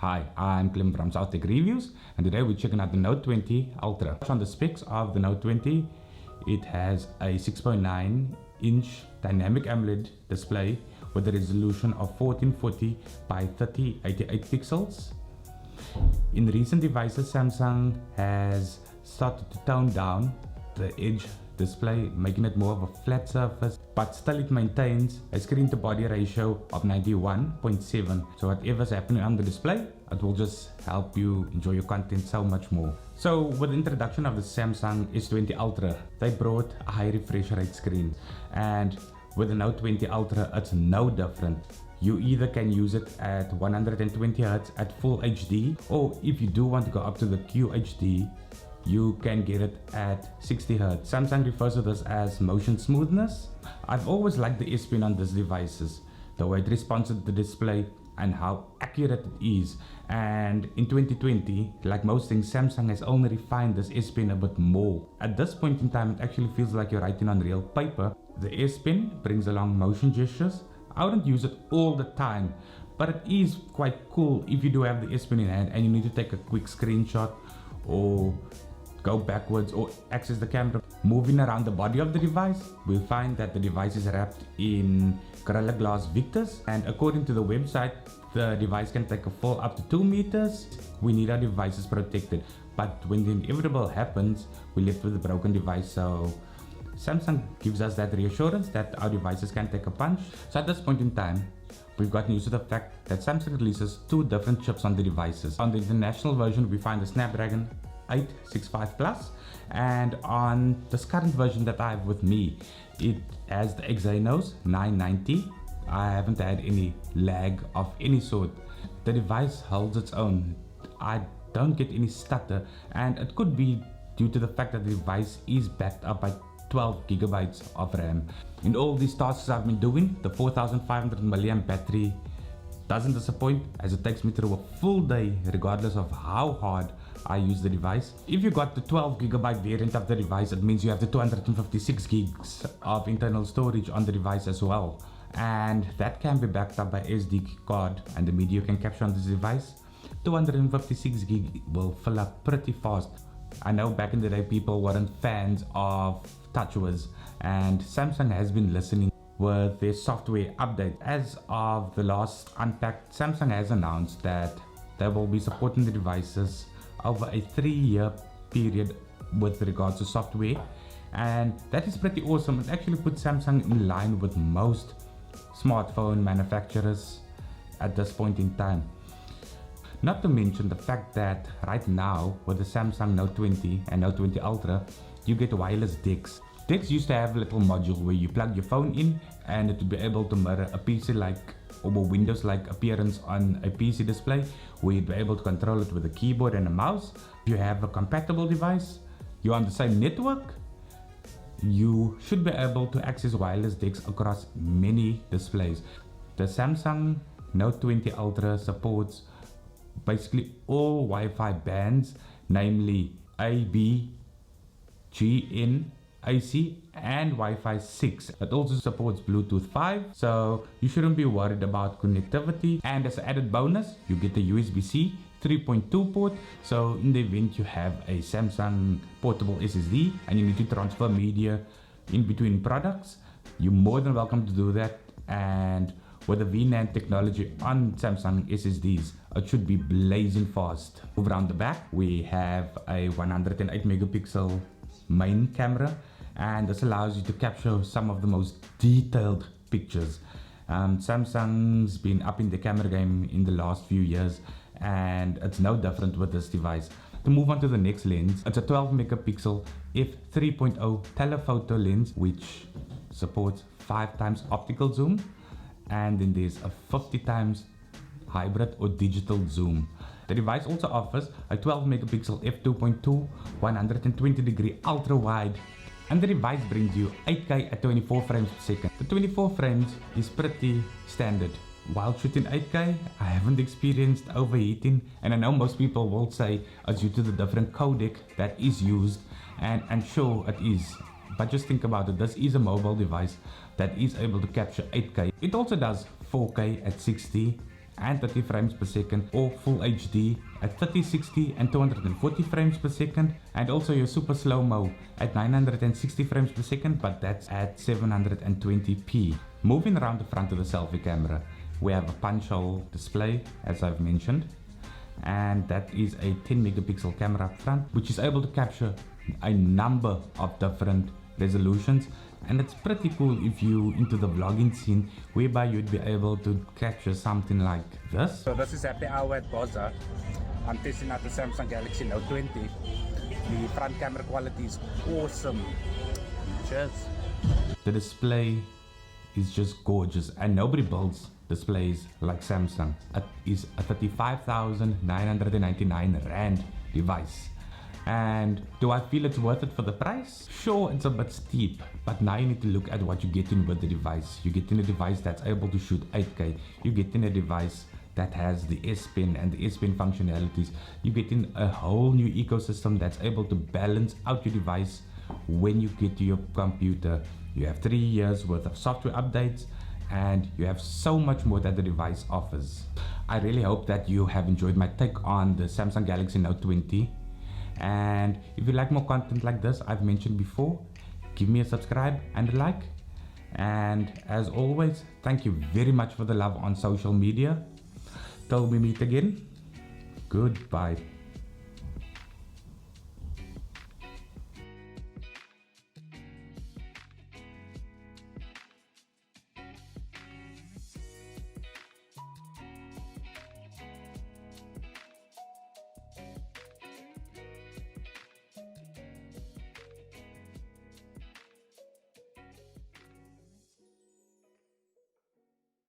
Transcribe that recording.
Hi, I'm Clem from South Tech Reviews, and today we're checking out the Note 20 Ultra. On the specs of the Note 20, it has a 6.9-inch Dynamic AMOLED display with a resolution of 1440 by 3088 pixels. In recent devices, Samsung has started to tone down the edge display, making it more of a flat surface, but still it maintains a screen to body ratio of 91.7. So whatever's happening on the display, it will just help you enjoy your content so much more. So with the introduction of the Samsung S20 Ultra, they brought a high refresh rate screen, and with the Note 20 Ultra it's no different. You either can use it at 120Hz at full HD, or if you do want to go up to the QHD, you can get it at 60Hz. Samsung refers to this as motion smoothness. I've always liked the S Pen on these devices, the way it responds to the display and how accurate it is. And in 2020, like most things, Samsung has only refined this S Pen a bit more. At this point in time, it actually feels like you're writing on real paper. The S Pen brings along motion gestures. I wouldn't use it all the time, but it is quite cool if you do have the S Pen in hand and you need to take a quick screenshot or go backwards or access the camera. Moving around the body of the device, we'll find that the device is wrapped in Gorilla Glass Victus, and according to the website, the device can take a fall up to 2 meters. We need our devices protected, but when the inevitable happens, we're left with a broken device. So Samsung gives us that reassurance that our devices can take a punch. So at this point in time, we've gotten used to the fact that Samsung releases 2 different chips on the devices. On the international version, we find the Snapdragon 865 Plus, and on this current version that I have with me, it has the Exynos 990. I haven't had any lag of any sort. The device holds its own. I don't get any stutter, and it could be due to the fact that the device is backed up by 12 gigabytes of RAM. In all these tasks I've been doing, the 4500 mAh battery doesn't disappoint, as it takes me through a full day regardless of how hard I use the device. If you got the 12 gigabyte variant of the device, it means you have the 256 gigs of internal storage on the device as well, and that can be backed up by SD card, and the media you can capture on this device, 256 gig will fill up pretty fast. I know back in the day people weren't fans of TouchWiz, and Samsung has been listening with their software update. As of the last Unpacked, Samsung has announced that they will be supporting the devices over a 3-year period with regards to software, and that is pretty awesome. It actually puts Samsung in line with most smartphone manufacturers at this point in time. Not to mention the fact that right now with the Samsung Note 20 and Note 20 Ultra, you get wireless decks. Decks used to have a little module where you plug your phone in and it would be able to mirror a PC-like or Windows-like appearance on a PC display, where you'd be able to control it with a keyboard and a mouse. If you have a compatible device, you're on the same network, you should be able to access wireless decks across many displays. The Samsung Note 20 Ultra supports basically all Wi-Fi bands, namely A, B, G, N, AC and Wi-Fi 6. It also supports Bluetooth 5, so you shouldn't be worried about connectivity. And as an added bonus, you get the USB-C 3.2 port, so in the event you have a Samsung portable SSD and you need to transfer media in between products, you're more than welcome to do that. And with the VNAND technology on Samsung SSDs, it should be blazing fast. Over on the back, we have a 108 megapixel main camera, and this allows you to capture some of the most detailed pictures. Samsung's been up in the camera game in the last few years, and it's no different with this device. To move on to the next lens, it's a 12 megapixel f3.0 telephoto lens, which supports 5 times optical zoom, and then there's a 50 times hybrid or digital zoom. The device also offers a 12 megapixel f2.2 120 degree ultra wide, and the device brings you 8K at 24 frames per second. The 24 frames is pretty standard. While shooting 8K, I haven't experienced overheating, and I know most people will say it's due to the different codec that is used, and sure it is, but just think about it, this is a mobile device that is able to capture 8K. It also does 4K at 60 and 30 frames per second, or Full HD at 30, 60 and 240 frames per second, and also your super slow-mo at 960 frames per second, but that's at 720p. Moving around the front of the selfie camera, we have a punch hole display, as I've mentioned, and that is a 10 megapixel camera up front, which is able to capture a number of different resolutions. And it's pretty cool if you into the vlogging scene, whereby you'd be able to capture something like this. So this is happy hour at Boza. I'm testing out the Samsung Galaxy Note 20. The front camera quality is awesome. Cheers. The display is just gorgeous, and nobody builds displays like Samsung. It is a 35,999 Rand device. And do I feel it's worth it for the price? Sure, it's a bit steep, but now you need to look at what you get in with the device. You get in a device that's able to shoot 8K. You get in a device that has the S Pen and the S Pen functionalities. You get in a whole new ecosystem that's able to balance out your device when you get to your computer. You have 3 years worth of software updates, and you have so much more that the device offers. I really hope that you have enjoyed my take on the Samsung Galaxy Note 20. And if you like more content like this, I've mentioned before, give me a subscribe and a like. And as always, thank you very much for the love on social media. Till we meet again, goodbye.